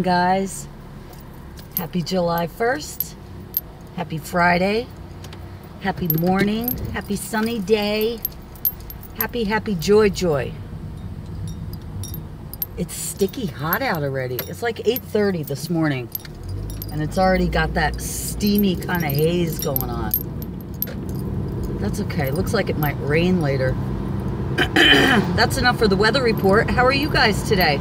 morning, guys. Happy July 1st. Happy Friday. Happy morning. Happy sunny day. Happy, happy, joy, joy. It's sticky hot out already. It's like 8:30 this morning, and it's already got that steamy kind of haze going on. That's okay. Looks like it might rain later. That's enough for the weather report. How are you guys today?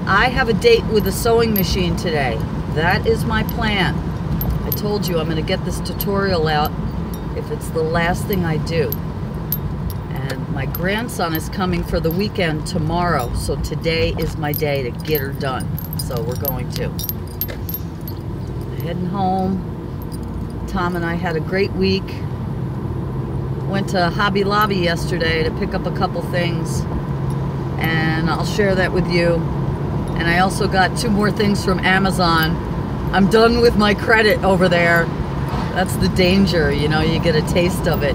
I have a date with a sewing machine today. That is my plan. I told you I'm going to get this tutorial out if it's the last thing I do. And my grandson is coming for the weekend tomorrow, so today is my day to get her done. So we're going to. Heading home. Tom and I had a great week. Went to Hobby Lobby yesterday to pick up a couple things, and I'll share that with you. And I also got 2 more things from Amazon. I'm done with my credit over there. That's the danger, you know, you get a taste of it.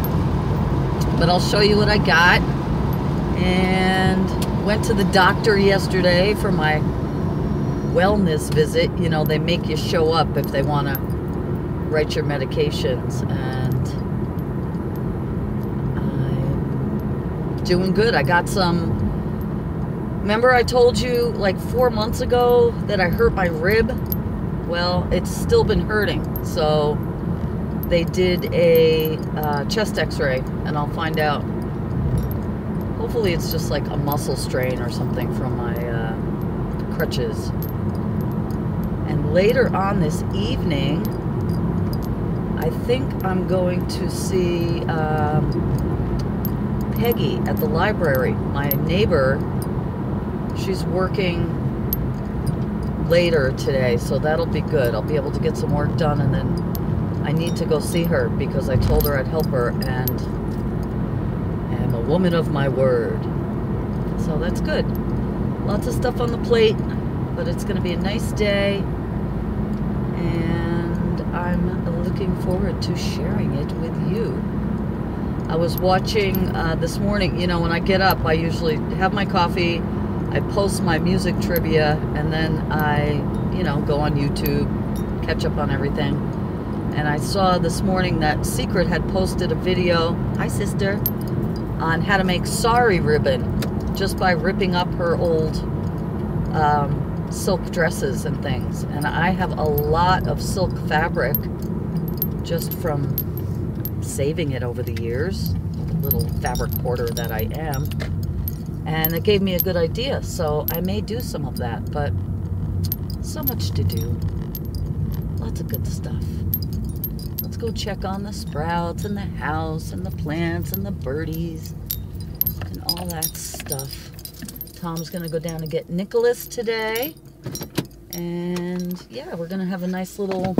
But I'll show you what I got. And went to the doctor yesterday for my wellness visit. You know, they make you show up if they want to write your medications. And I'm doing good. I got some... Remember I told you like 4 months ago that I hurt my rib? Well, it's still been hurting. So they did a chest x-ray, and I'll find out. Hopefully it's just like a muscle strain or something from my crutches. And later on this evening, I think I'm going to see Peggy at the library. My neighbor, she's working later today, so that'll be good. I'll be able to get some work done, and then I need to go see her because I told her I'd help her, and I am a woman of my word. So that's good. Lots of stuff on the plate, but it's going to be a nice day, and I'm looking forward to sharing it with you. I was watching this morning, you know, when I get up, I usually have my coffee, I post my music trivia, and then I, you know, go on YouTube, catch up on everything. And I saw this morning that Secret had posted a video, hi sister, on how to make sari ribbon just by ripping up her old silk dresses and things. And I have a lot of silk fabric just from saving it over the years, the little fabric hoarder that I am. And it gave me a good idea, so I may do some of that, but so much to do. Lots of good stuff. Let's go check on the sprouts and the house and the plants and the birdies and all that stuff. Tom's gonna go down and get Nicholas today. And yeah, we're gonna have a nice little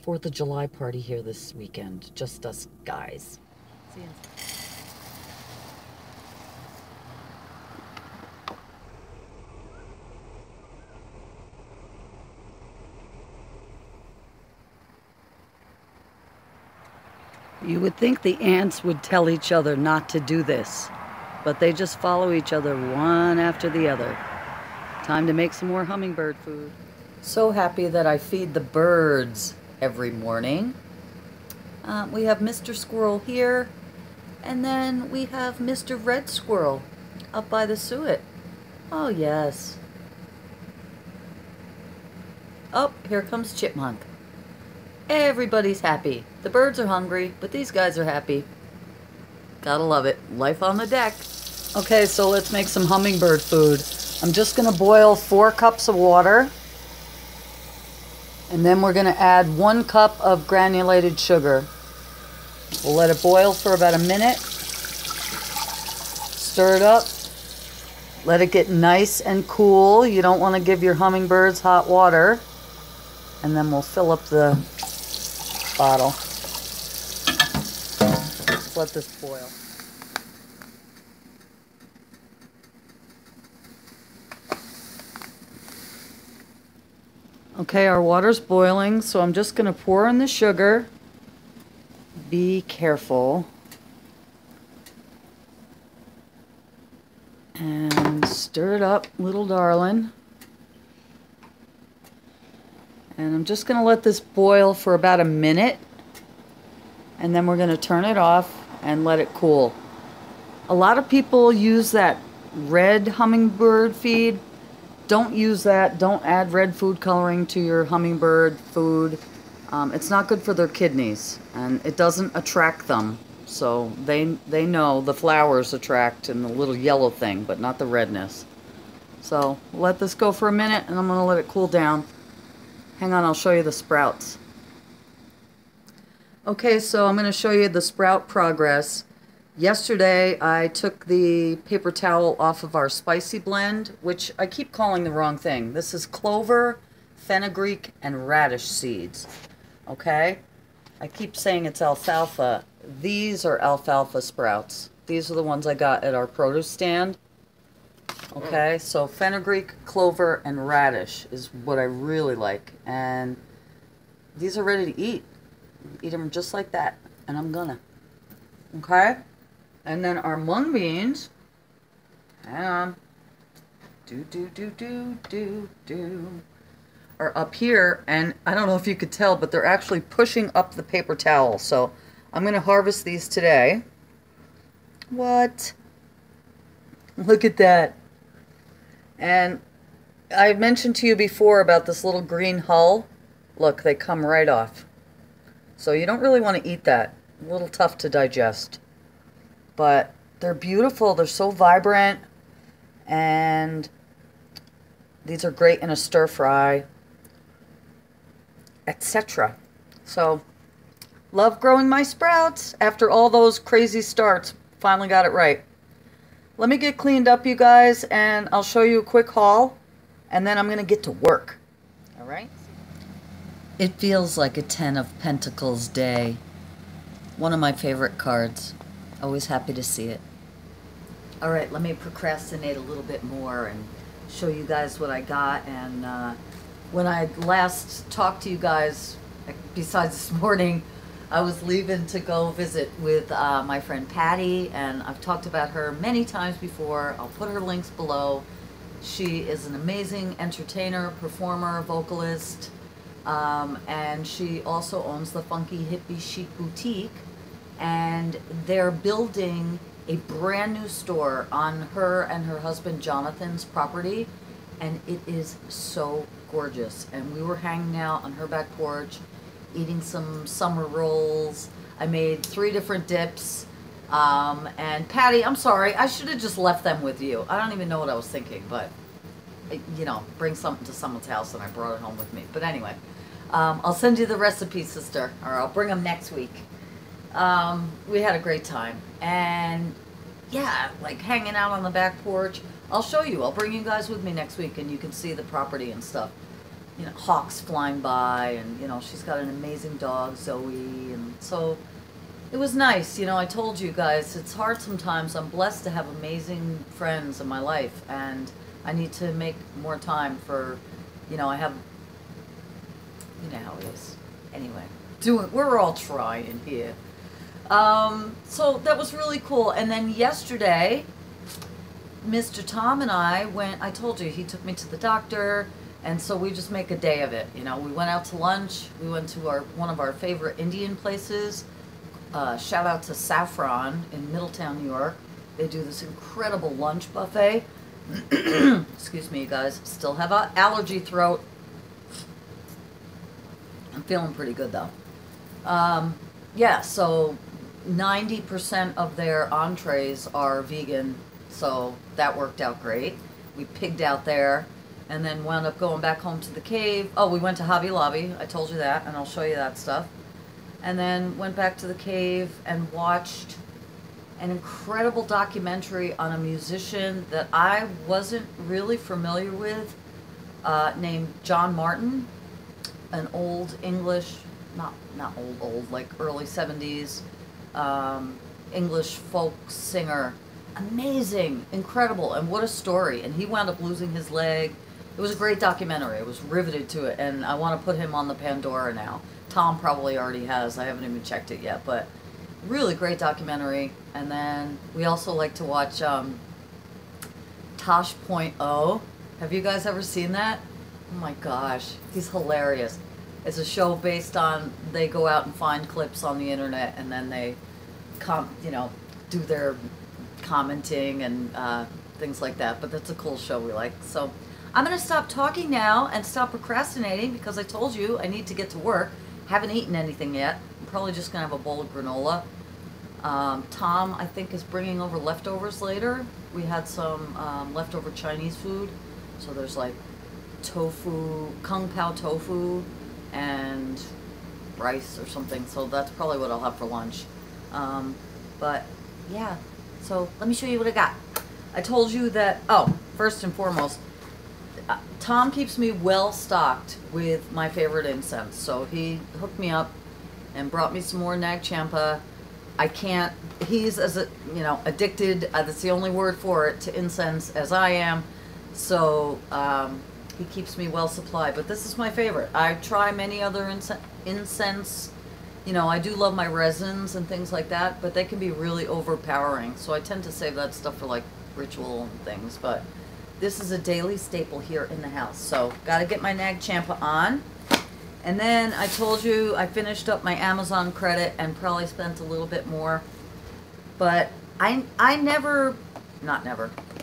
4th of July party here this weekend. Just us guys. See you. You would think the ants would tell each other not to do this, but they just follow each other one after the other. Time to make some more hummingbird food. So happy that I feed the birds every morning. We have Mr. Squirrel here, and then we have Mr. Red Squirrel up by the suet. Oh yes. Oh, here comes Chipmunk. Everybody's happy. The birds are hungry, but these guys are happy. Gotta love it. Life on the deck. Okay, so let's make some hummingbird food. I'm just gonna boil 4 cups of water. And then we're gonna add 1 cup of granulated sugar. We'll let it boil for about a minute. Stir it up. Let it get nice and cool. You don't wanna give your hummingbirds hot water. And then we'll fill up the bottle. Let's let this boil. Okay, our water's boiling, so I'm just going to pour in the sugar. Be careful. And stir it up, little darling. And I'm just going to let this boil for about a minute. And then we're going to turn it off and let it cool. A lot of people use that red hummingbird feed. Don't use that. Don't add red food coloring to your hummingbird food. It's not good for their kidneys, and it doesn't attract them. So they know the flowers attract and the little yellow thing, but not the redness. So let this go for a minute, and I'm going to let it cool down. Hang on, I'll show you the sprouts. Okay, so I'm going to show you the sprout progress. Yesterday, I took the paper towel off of our spicy blend, which I keep calling the wrong thing. This is clover, fenugreek, and radish seeds. Okay? I keep saying it's alfalfa. These are alfalfa sprouts. These are the ones I got at our produce stand. Okay, so fenugreek, clover, and radish is what I really like. And these are ready to eat. Eat them just like that. And I'm gonna. Okay? And then our mung beans, are up here, and I don't know if you could tell, but they're actually pushing up the paper towel. So I'm going to harvest these today. What? Look at that. And I mentioned to you before about this little green hull. Look, they come right off. So you don't really want to eat that. A little tough to digest. But they're beautiful. They're so vibrant. And these are great in a stir fry, etc. So, love growing my sprouts. After all those crazy starts, finally got it right. Let me get cleaned up, you guys, and I'll show you a quick haul. And then I'm going to get to work. All right? It feels like a 10 of Pentacles day. One of my favorite cards. Always happy to see it. All right, let me procrastinate a little bit more and show you guys what I got. And when I last talked to you guys, besides this morning, I was leaving to go visit with my friend Patty, and I've talked about her many times before. I'll put her links below. She is an amazing entertainer, performer, vocalist, and she also owns the Funky Hippie Chic Boutique. And they're building a brand new store on her and her husband Jonathan's property, and it is so gorgeous. And we were hanging out on her back porch eating some summer rolls. I made 3 different dips, and Patty, I'm sorry, I should have just left them with you. I don't even know what I was thinking, but you know, bring something to someone's house, and I brought it home with me. But anyway, I'll send you the recipe, sister, or I'll bring them next week. We had a great time, and yeah, like hanging out on the back porch. I'll show you. I'll bring you guys with me next week, and you can see the property and stuff. You know, hawks flying by, and you know, she's got an amazing dog, Zoe, and so it was nice. You know, I told you guys, it's hard sometimes. I'm blessed to have amazing friends in my life, and I need to make more time for, you know, I have, you know how it is. Anyway, we're all trying here. So that was really cool. And then yesterday, Mr. Tom and I went, I told you, he took me to the doctor, and so we just make a day of it. You know, we went out to lunch. We went to one of our favorite Indian places. Shout out to Saffron in Middletown, New York. They do this incredible lunch buffet. Excuse me, you guys. Still have an allergy throat. I'm feeling pretty good, though. Yeah, so 90% of their entrees are vegan, so that worked out great. We pigged out there, and then wound up going back home to the cave. Oh, we went to Hobby Lobby. I told you that, and I'll show you that stuff. And then went back to the cave and watched an incredible documentary on a musician that I wasn't really familiar with, named John Martin, an old English, not old, like early 70s, English folk singer. Amazing, incredible, and what a story. And he wound up losing his leg. It was a great documentary. I was riveted to it, and I want to put him on the Pandora now. Tom probably already has. I haven't even checked it yet, but really great documentary. And then we also like to watch Tosh.0. Have you guys ever seen that? Oh my gosh, he's hilarious. It's a show based on, they go out and find clips on the internet, and then they do their commenting and things like that. But that's a cool show we like. So I'm going to stop talking now and stop procrastinating, because I told you I need to get to work. Haven't eaten anything yet. I'm probably just going to have a bowl of granola. Tom, I think, is bringing over leftovers later. We had some leftover Chinese food. So there's like tofu, kung pao tofu, and rice or something. So that's probably what I'll have for lunch. But yeah, so let me show you what I got. I told you that, oh, first and foremost, Tom keeps me well stocked with my favorite incense. So he hooked me up and brought me some more Nag Champa. I can't, he's as addicted, that's the only word for it, to incense as I am. So he keeps me well supplied, but this is my favorite. I try many other incense. I do love my resins and things like that, but they can be really overpowering. So I tend to save that stuff for like ritual and things, but this is a daily staple here in the house. So got to get my Nag Champa on. And then I told you I finished up my Amazon credit and probably spent a little bit more. But I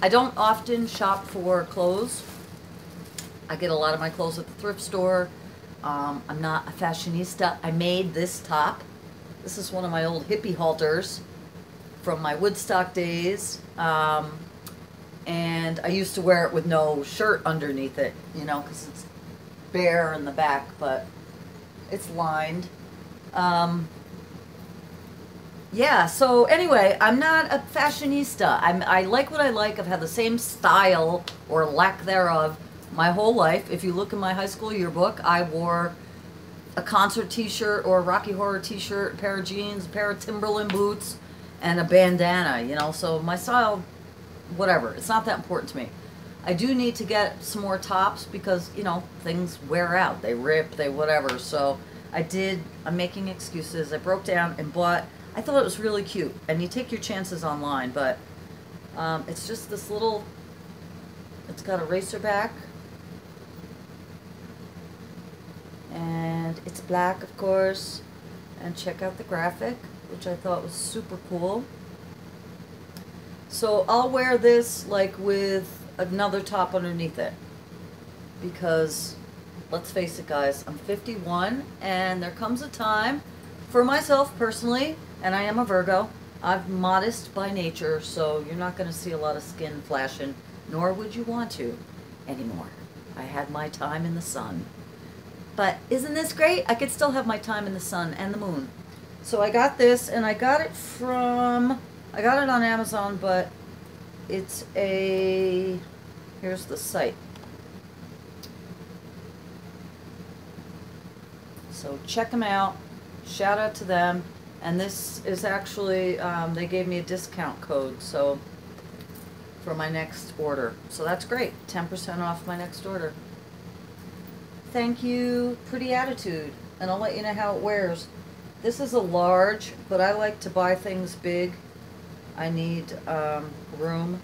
don't often shop for clothes. I get a lot of my clothes at the thrift store. I'm not a fashionista. I made this top. This is one of my old hippie halters from my Woodstock days. And I used to wear it with no shirt underneath it, because it's bare in the back, but it's lined. Yeah, so anyway, I'm not a fashionista. I like what I like. I've had the same style, or lack thereof, my whole life. If you look in my high school yearbook, I wore a concert t-shirt or a Rocky Horror t-shirt, a pair of jeans, a pair of Timberland boots, and a bandana, so my style, whatever, it's not that important to me. I do need to get some more tops because, things wear out, they rip, they whatever. So I'm making excuses. I broke down and bought, I thought it was really cute, and you take your chances online, but it's just this little, it's got a racer back, and it's black, of course, and check out the graphic, which I thought was super cool. So I'll wear this like with another top underneath it, because let's face it, guys, I'm 51, and there comes a time for myself personally, and I am a Virgo. I'm modest by nature, so you're not going to see a lot of skin flashing, nor would you want to anymore. I had my time in the sun. But isn't this great? I could still have my time in the sun and the moon. So I got this, and I got it on Amazon, but it's here's the site. So check them out. Shout out to them. And this is actually, they gave me a discount code, so for my next order. So that's great. 10% off my next order. Thank you, Pretty Attitude. And I'll let you know how it wears. This is a large, but I like to buy things big. I need room.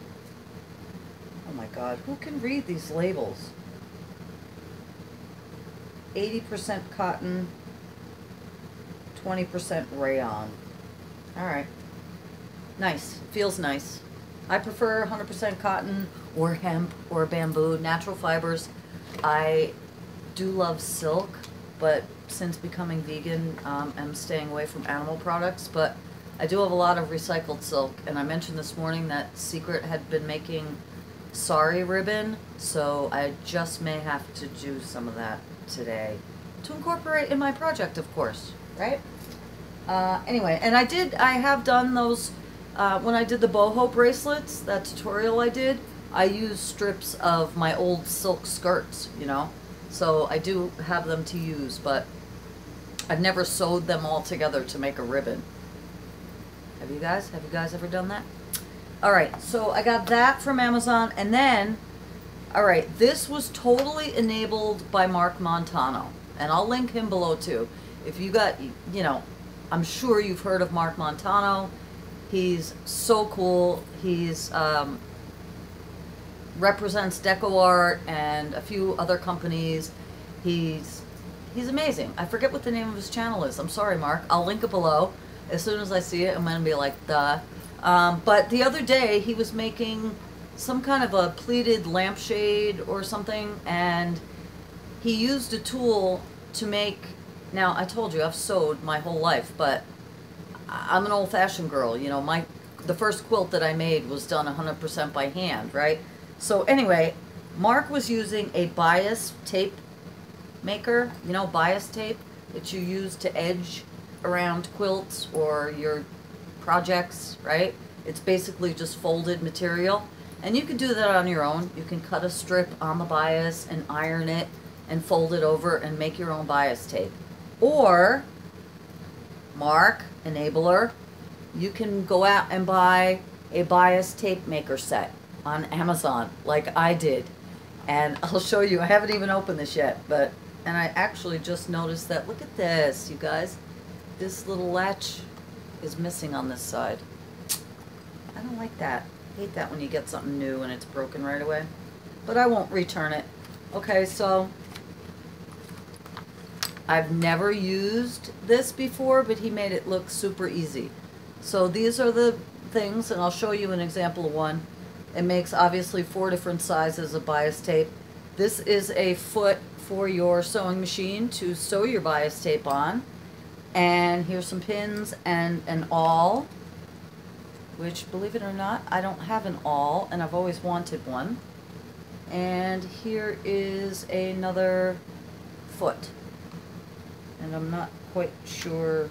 Oh my God, who can read these labels? 80% cotton, 20% rayon. All right, nice, feels nice. I prefer 100% cotton or hemp or bamboo, natural fibers. I do love silk, but since becoming vegan, I'm staying away from animal products, but I do have a lot of recycled silk, and I mentioned this morning that Secret had been making sari ribbon, so I just may have to do some of that today to incorporate in my project, of course, right? Anyway, and I have done those, when I did the boho bracelets, that tutorial I did, I used strips of my old silk skirts, so I do have them to use, but I've never sewed them all together to make a ribbon. Have you guys ever done that? All right, so I got that from Amazon, and then, all right, this was totally enabled by Mark Montano, and I'll link him below too. If you got, I'm sure you've heard of Mark Montano. He's so cool. He's represents Deco Art and a few other companies. He's He's amazing. I forget what the name of his channel is. I'm sorry, Mark. I'll link it below. As soon as I see it, I'm going to be like, duh. But the other day, he was making some kind of a pleated lampshade or something, and he used a tool to make... Now, I told you, I've sewed my whole life, but I'm an old-fashioned girl. You know, the first quilt that I made was done 100% by hand, right? So anyway, Mark was using a bias tape maker, you know, bias tape that you use to edge around quilts or your projects, right? It's basically just folded material, and you can do that on your own. You can cut a strip on the bias and iron it and fold it over and make your own bias tape. Or, Mark, enabler, you can go out and buy a bias tape maker set on Amazon like I did, and I'll show you. I haven't even opened this yet, but and I actually just noticed that. Look at this, you guys. This little latch is missing on this side. I don't like that. I hate that when you get something new and it's broken right away. But I won't return it. Okay, so I've never used this before, but he made it look super easy. So these are the things, and I'll show you an example of one. It makes obviously 4 different sizes of bias tape. This is a foot for your sewing machine to sew your bias tape on. And here's some pins and an awl, which, believe it or not, I don't have an awl, and I've always wanted one. And here is another foot. And I'm not quite sure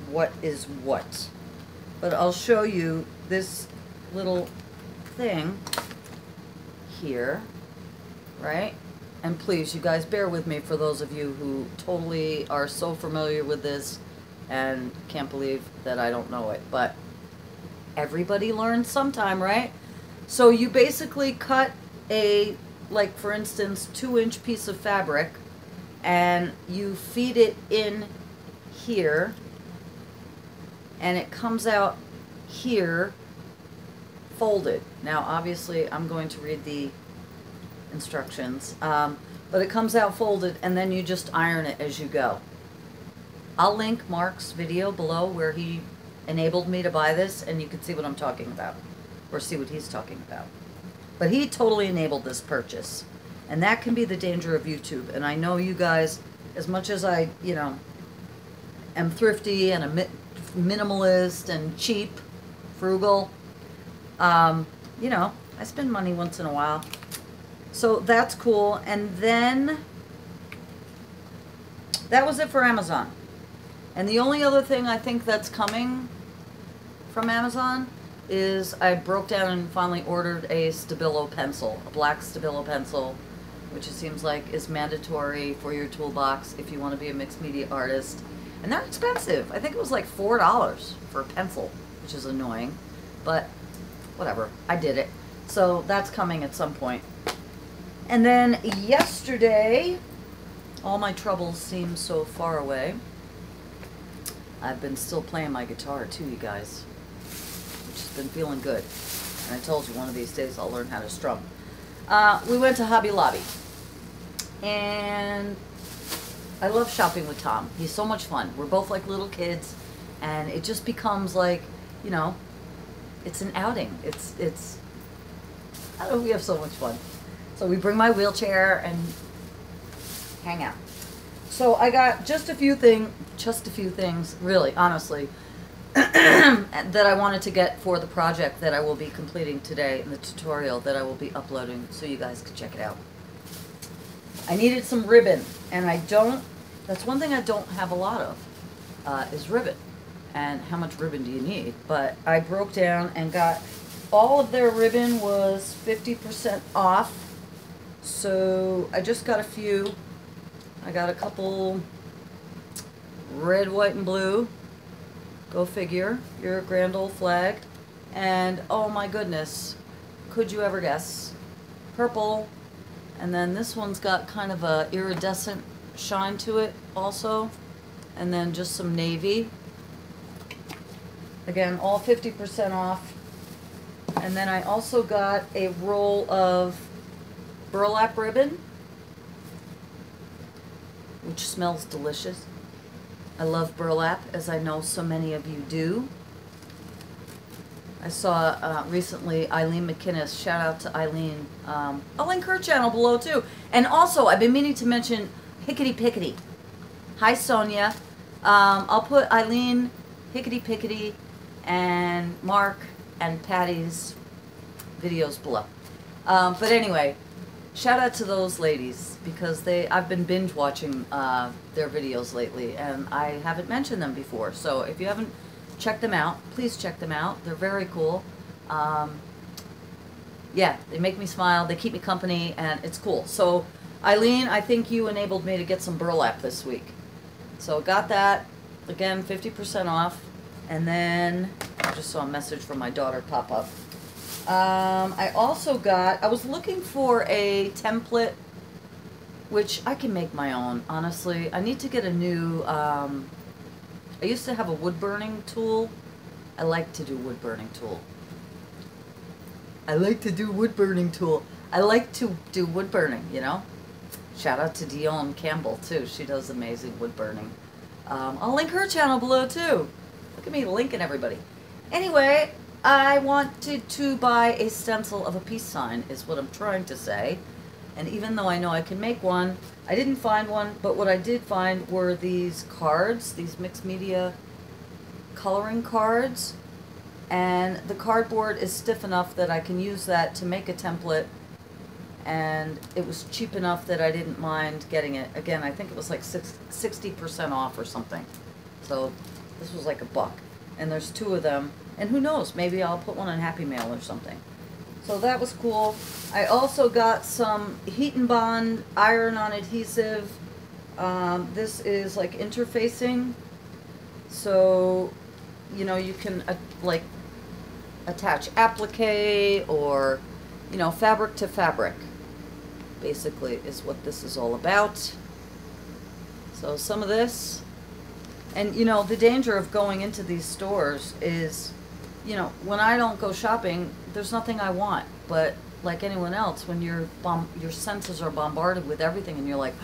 what is what. But I'll show you this little thing here, right? And please, you guys, bear with me for those of you who totally are so familiar with this and can't believe that I don't know it. But everybody learns sometime, right? So you basically cut a, like for instance, 2-inch piece of fabric, and you feed it in here, and it comes out here folded. Now obviously I'm going to read the instructions, but it comes out folded, and then you just iron it as you go. I'll link Mark's video below where he enabled me to buy this, and you can see what I'm talking about, or see what he's talking about. But he totally enabled this purchase, and that can be the danger of YouTube. And I know you guys, as much as I, you know, am thrifty and a minimalist and cheap, frugal, you know, I spend money once in a while. So that's cool. And then that was it for Amazon. And the only other thing I think that's coming from Amazon is I broke down and finally ordered a Stabilo pencil, a black Stabilo pencil, which it seems like is mandatory for your toolbox if you want to be a mixed media artist. And they're expensive. I think it was like $4 for a pencil, which is annoying, but whatever, I did it. So that's coming at some point. And then yesterday, all my troubles seem so far away. I've been still playing my guitar too, you guys, which has been feeling good. And I told you one of these days I'll learn how to strum. We went to Hobby Lobby, and I love shopping with Tom. He's so much fun. We're both like little kids, and it just becomes like, you know, it's an outing. It's I don't know, we have so much fun. So we bring my wheelchair and hang out. So I got just a few things, really, honestly, that I wanted to get for the project that I will be completing today in the tutorial that I will be uploading so you guys can check it out. I needed some ribbon, and that's one thing I don't have a lot of, is ribbon. And how much ribbon do you need? But I broke down and got, all of their ribbon was 50% off. So I just got a few. I got a couple red, white, and blue. Go figure. Your grand old flag. And oh my goodness, could you ever guess? Purple. And then this one's got kind of a iridescent shine to it also. And then just some navy. Again, all 50% off. And then I also got a roll of burlap ribbon. which smells delicious. I love burlap, as I know so many of you do. I saw recently Eileen McInnes. Shout out to Eileen. I'll link her channel below too. And also, I've been meaning to mention Hickety Pickety. Hi, Sonia. I'll put Eileen, Hickety Pickety, and Mark and Patty's videos below. But anyway, shout out to those ladies because I've been binge watching their videos lately, and I haven't mentioned them before. So if you haven't checked them out, please check them out. They're very cool. Yeah, they make me smile. They keep me company, and it's cool. So Eileen, I think you enabled me to get some burlap this week. So got that. Again, 50% off. And then I just saw a message from my daughter pop up. I also got, I was looking for a template, which I can make my own, honestly. I need to get a new, I used to have a wood burning tool. I like to do wood burning tool. I like to do wood burning, you know? Shout out to Dion Campbell, too. She does amazing wood burning. I'll link her channel below, too. Look at me linking everybody. Anyway, I wanted to buy a stencil of a peace sign, is what I'm trying to say. And even though I know I can make one, I didn't find one, but what I did find were these cards, these mixed media coloring cards. And the cardboard is stiff enough that I can use that to make a template. And it was cheap enough that I didn't mind getting it. Again, I think it was like 60% off or something. So this was like $1. And there's 2 of them. And who knows, maybe I'll put one in Happy Mail or something. So that was cool. I also got some Heat and Bond iron-on adhesive. This is like interfacing. So, you know, you can like attach applique or, you know, fabric to fabric. Basically is what this is all about. So some of this. And, you know, the danger of going into these stores is, you know, when I don't go shopping, there's nothing I want. But like anyone else, when your senses are bombarded with everything and you're like,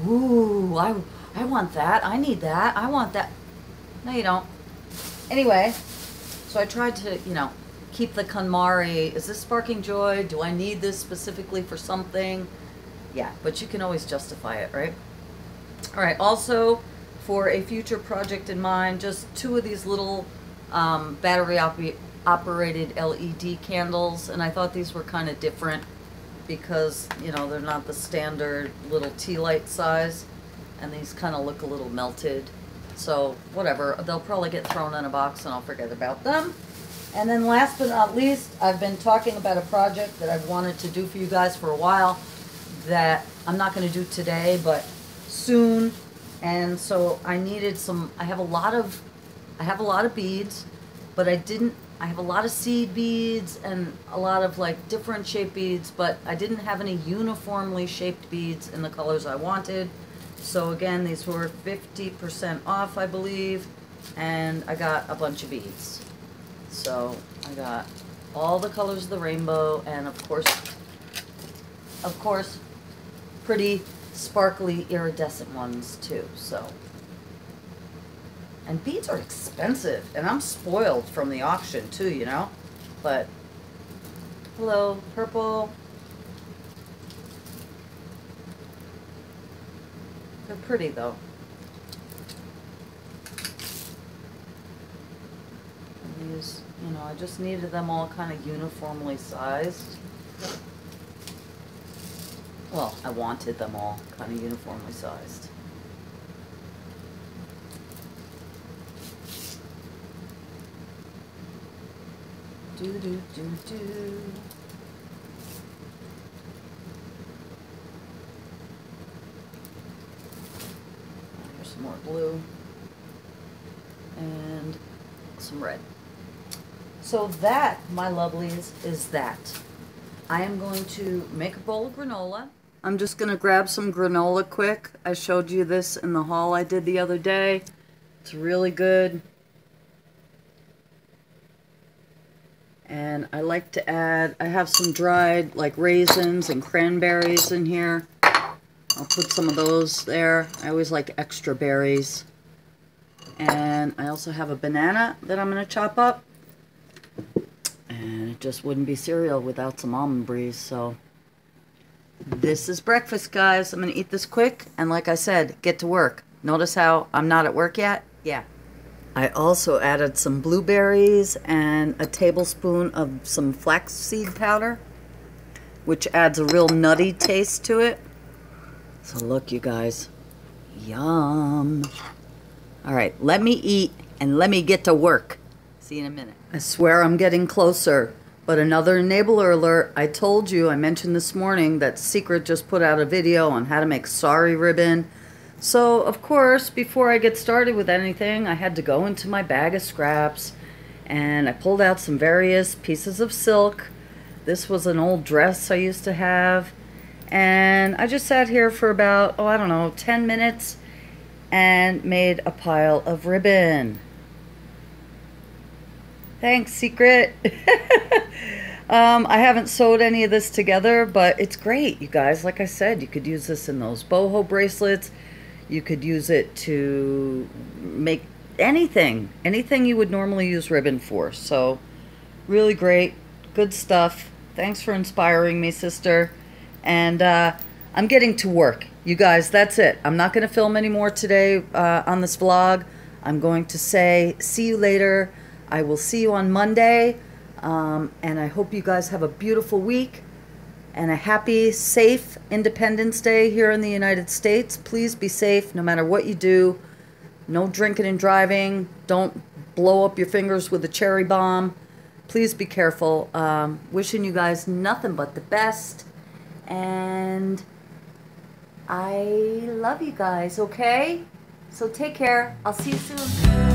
ooh, I want that, I need that, I want that. No, you don't. Anyway, so I tried to, you know, keep the KonMari. Is this sparking joy? Do I need this specifically for something? Yeah, but you can always justify it, right? All right, also for a future project in mind, just 2 of these little battery-operated LED candles, and I thought these were kind of different because, you know, they're not the standard little tea light size, and these kind of look a little melted. So whatever, they'll probably get thrown in a box and I'll forget about them. And then last but not least, I've been talking about a project that I've wanted to do for you guys for a while that I'm not going to do today, but soon. And so I needed some, I have a lot of beads, but I have a lot of seed beads and a lot of like different shaped beads, but I didn't have any uniformly shaped beads in the colors I wanted. So again, these were 50% off, I believe, and I got a bunch of beads. So I got all the colors of the rainbow, and of course, pretty sparkly iridescent ones too. So, and beads are expensive, and I'm spoiled from the auction too, you know. But hello, purple. They're pretty though. And these, you know, I just needed them all kind of uniformly sized. Well, I wanted them all kind of uniformly sized. Do do do do. Here's some more blue and some red. So that, my lovelies, is that. I am going to make a bowl of granola. I'm just going to grab some granola quick. I showed you this in the haul I did the other day. It's really good. And I like to add, I have some dried like raisins and cranberries in here. I'll put some of those there. I always like extra berries. And I also have a banana that I'm going to chop up. And it just wouldn't be cereal without some almond breeze. So this is breakfast, guys. I'm going to eat this quick. And like I said, get to work. Notice how I'm not at work yet? Yeah. I also added some blueberries and a tablespoon of some flaxseed powder, which adds a real nutty taste to it. So look, you guys. Yum. All right, let me eat and let me get to work. See you in a minute. I swear I'm getting closer. But another enabler alert. I told you, I mentioned this morning that Secret just put out a video on how to make sari ribbon. So, of course, before I get started with anything, I had to go into my bag of scraps. And I pulled out some various pieces of silk. This was an old dress I used to have. And I just sat here for about, I don't know, 10 minutes and made a pile of ribbon. Thanks, Secret. I haven't sewed any of this together, but it's great, you guys. Like I said, you could use this in those boho bracelets. You could use it to make anything you would normally use ribbon for. So, really great, good stuff. Thanks for inspiring me, sister. And I'm getting to work. You guys, that's it. I'm not going to film anymore today on this vlog. I'm going to say, see you later. I will see you on Monday. And I hope you guys have a beautiful week and a happy, safe Independence Day here in the United States. Please be safe no matter what you do. No drinking and driving. Don't blow up your fingers with a cherry bomb. Please be careful. Wishing you guys nothing but the best. And I love you guys, okay? So take care. I'll see you soon.